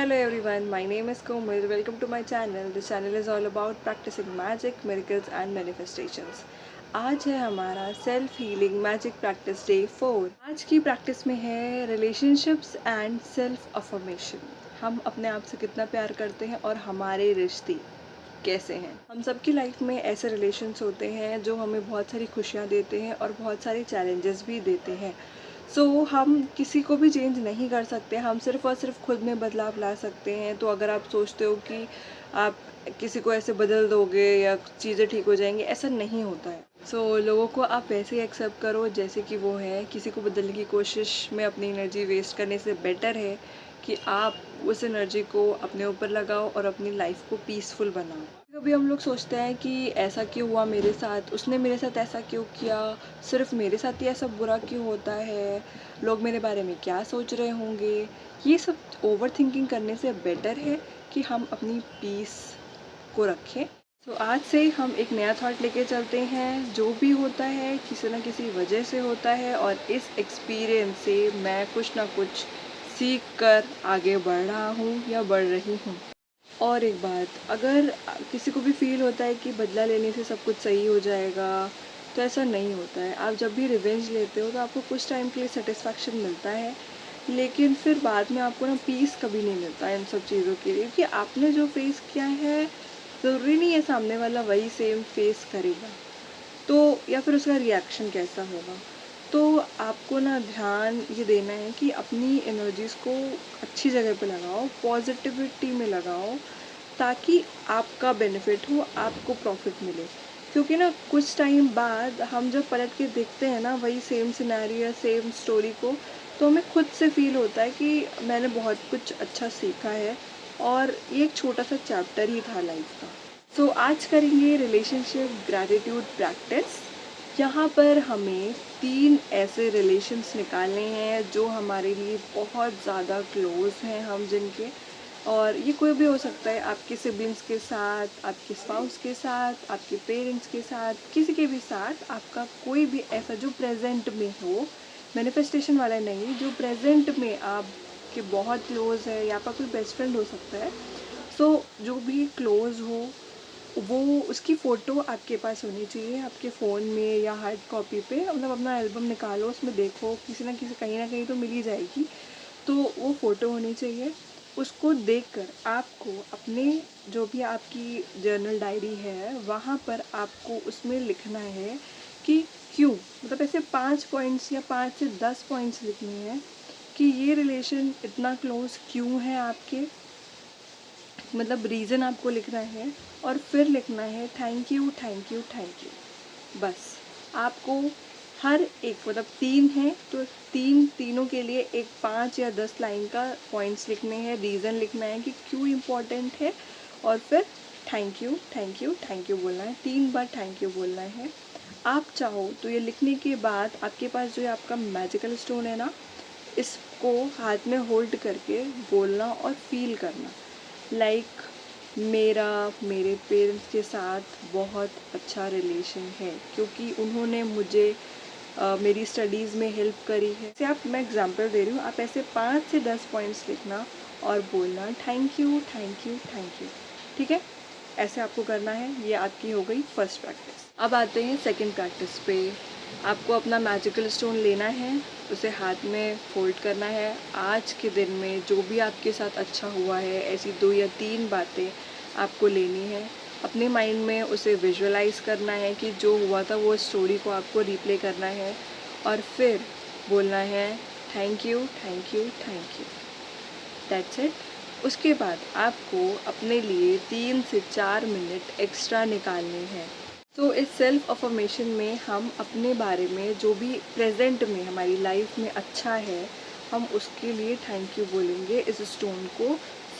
Hello everyone, my name is Komal. Welcome to my channel. This channel is all about practicing magic, miracles and manifestations. आज है हमारा self healing magic practice day 4। आज की practice में है relationships and self affirmation. हम अपने आप से कितना प्यार करते हैं और हमारे रिश्ते कैसे हैं। हम सबकी लाइफ में ऐसे रिलेशन्स होते हैं जो हमें बहुत सारी खुशियाँ देते हैं और बहुत सारे चैलेंजेस भी देते हैं। हम किसी को भी चेंज नहीं कर सकते, हम सिर्फ़ और सिर्फ खुद में बदलाव ला सकते हैं। तो अगर आप सोचते हो कि आप किसी को ऐसे बदल दोगे या चीज़ें ठीक हो जाएंगी, ऐसा नहीं होता है। लोगों को आप वैसे ही एक्सेप्ट करो जैसे कि वो है। किसी को बदलने की कोशिश में अपनी एनर्जी वेस्ट करने से बेटर है कि आप उस एनर्जी को अपने ऊपर लगाओ और अपनी लाइफ को पीसफुल बनाओ। कभी हम लोग सोचते हैं कि ऐसा क्यों हुआ मेरे साथ, उसने मेरे साथ ऐसा क्यों किया, सिर्फ मेरे साथ ही ऐसा बुरा क्यों होता है, लोग मेरे बारे में क्या सोच रहे होंगे। ये सब ओवर थिंकिंग करने से बेटर है कि हम अपनी पीस को रखें। आज से हम एक नया थॉट लेके चलते हैं। जो भी होता है किसी न किसी वजह से होता है और इस एक्सपीरियंस से मैं कुछ ना कुछ सीख कर आगे बढ़ रहा हूँ या बढ़ रही हूँ। और एक बात, अगर किसी को भी फील होता है कि बदला लेने से सब कुछ सही हो जाएगा, तो ऐसा नहीं होता है। आप जब भी रिवेंज लेते हो तो आपको कुछ टाइम के लिए सेटिस्फैक्शन मिलता है, लेकिन फिर बाद में आपको ना पीस कभी नहीं मिलता इन सब चीज़ों के लिए, क्योंकि आपने जो फेस किया है ज़रूरी नहीं है सामने वाला वही सेम फेस करेगा, तो या फिर उसका रिएक्शन कैसा होगा। तो आपको ना ध्यान ये देना है कि अपनी एनर्जीज़ को अच्छी जगह पे लगाओ, पॉजिटिविटी में लगाओ, ताकि आपका बेनिफिट हो, आपको प्रॉफिट मिले। क्योंकि ना कुछ टाइम बाद हम जब पलट के देखते हैं ना वही सेम सिनेरियो या सेम स्टोरी को, तो हमें खुद से फील होता है कि मैंने बहुत कुछ अच्छा सीखा है और ये एक छोटा सा चैप्टर ही था लाइफ का। आज करेंगे रिलेशनशिप ग्रैटिट्यूड प्रैक्टिस। यहाँ पर हमें 3 ऐसे रिलेशंस निकालने हैं जो हमारे लिए बहुत ज़्यादा क्लोज़ हैं, हम जिनके, और ये कोई भी हो सकता है, आपके सिबलिंग्स के साथ, आपके स्पाउस के साथ, आपके पेरेंट्स के साथ, किसी के भी साथ। आपका कोई भी ऐसा जो प्रेजेंट में हो, मैनिफेस्टेशन वाला नहीं, जो प्रेजेंट में आपके बहुत क्लोज़ है, या आपका कोई बेस्ट फ्रेंड हो सकता है। जो भी क्लोज़ हो वो उसकी फ़ोटो आपके पास होनी चाहिए, आपके फ़ोन में या हार्ड कॉपी पे। मतलब अपना एल्बम निकालो, उसमें देखो, किसी ना किसी कहीं ना कहीं तो मिल ही जाएगी। तो वो फ़ोटो होनी चाहिए। उसको देखकर आपको अपने, जो भी आपकी जर्नल डायरी है वहाँ पर आपको उसमें लिखना है कि क्यों, मतलब ऐसे 5 पॉइंट्स या 5 से 10 पॉइंट्स लिखने हैं कि ये रिलेशन इतना क्लोज़ क्यों है आपके, मतलब रीज़न आपको लिखना है। और फिर लिखना है thank you thank you thank you. बस आपको हर एक, मतलब 3 है तो तीनों के लिए एक 5 या 10 लाइन का पॉइंट्स लिखने हैं, रीज़न लिखना है कि क्यों इम्पोर्टेंट है, और फिर thank you thank you thank you बोलना है। 3 बार थैंक यू बोलना है। आप चाहो तो ये लिखने के बाद आपके पास जो है आपका मैजिकल स्टोन है ना, इसको हाथ में होल्ड करके बोलना और फील करना, लाइक मेरे पेरेंट्स के साथ बहुत अच्छा रिलेशन है क्योंकि उन्होंने मुझे मेरी स्टडीज़ में हेल्प करी है। जैसे मैं एग्जांपल दे रही हूँ, आप ऐसे 5 से 10 पॉइंट्स लिखना और बोलना thank you thank you thank you. ठीक है, ऐसे आपको करना है। ये आपकी हो गई फर्स्ट प्रैक्टिस। अब आते हैं सेकंड प्रैक्टिस पे। आपको अपना मैजिकल स्टोन लेना है, उसे हाथ में फोल्ड करना है। आज के दिन में जो भी आपके साथ अच्छा हुआ है, ऐसी 2 या 3 बातें आपको लेनी है। अपने माइंड में उसे विजुअलाइज करना है कि जो हुआ था वो स्टोरी को आपको रिप्ले करना है, और फिर बोलना है thank you thank you thank you. That's it. उसके बाद आपको अपने लिए 3 से 4 मिनट एक्स्ट्रा निकालने हैं। इस सेल्फ अफर्मेशन में हम अपने बारे में जो भी प्रेजेंट में हमारी लाइफ में अच्छा है, हम उसके लिए थैंक यू बोलेंगे इस स्टोन को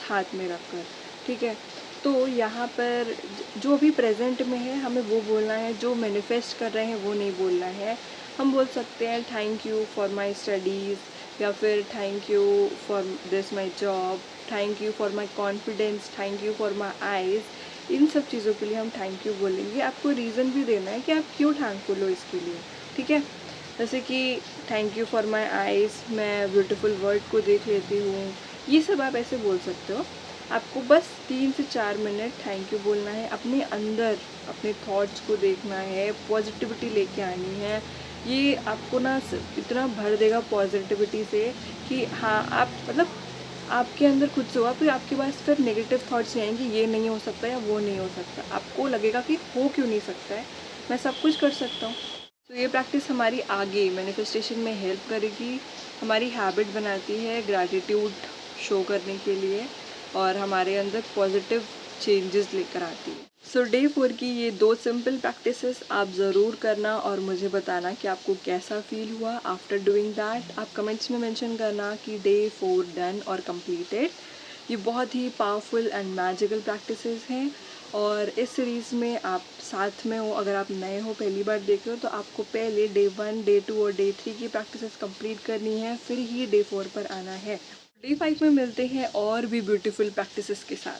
हाथ में रखकर। ठीक है, तो यहाँ पर जो भी प्रेजेंट में है हमें वो बोलना है, जो मैनिफेस्ट कर रहे हैं वो नहीं बोलना है। हम बोल सकते हैं thank you for my studies, या फिर thank you for this my job, thank you for my confidence, thank you for my eyes. इन सब चीज़ों के लिए हम थैंक यू बोलेंगे। आपको रीज़न भी देना है कि आप क्यों थैंकफुल हो इसके लिए। ठीक है, जैसे कि thank you for my eyes, मैं ब्यूटीफुल वर्ल्ड को देख लेती हूँ। ये सब आप ऐसे बोल सकते हो। आपको बस 3 से 4 मिनट थैंक यू बोलना है, अपने अंदर अपने थॉट्स को देखना है, पॉजिटिविटी लेके आनी है। ये आपको ना इतना भर देगा पॉजिटिविटी से कि हाँ, आप मतलब आपके अंदर खुद से होगा, फिर आपके पास फिर नेगेटिव थॉट्स नहीं आएंगे, ये नहीं हो सकता या वो नहीं हो सकता। आपको लगेगा कि हो क्यों नहीं सकता है, मैं सब कुछ कर सकता हूँ। तो ये प्रैक्टिस हमारी आगे मैनिफेस्टेशन में हेल्प करेगी, हमारी हैबिट बनाती है ग्रैटिट्यूड शो करने के लिए और हमारे अंदर पॉजिटिव चेंजेस लेकर आती है। सो डे 4 की ये 2 सिंपल प्रैक्टिसेस आप ज़रूर करना और मुझे बताना कि आपको कैसा फील हुआ आफ्टर डूइंग दैट। आप कमेंट्स में मेंशन करना कि डे 4 डन और कंप्लीटेड। ये बहुत ही पावरफुल एंड मैजिकल प्रैक्टिसेस हैं और इस सीरीज़ में आप साथ में हो। अगर आप नए हो, पहली बार देख रहे हो, तो आपको पहले डे 1, डे 2 और डे 3 की प्रैक्टिसेस कंप्लीट करनी है, फिर ही डे 4 पर आना है। डे 5 में मिलते हैं और भी ब्यूटीफुल प्रैक्टिसेस के साथ।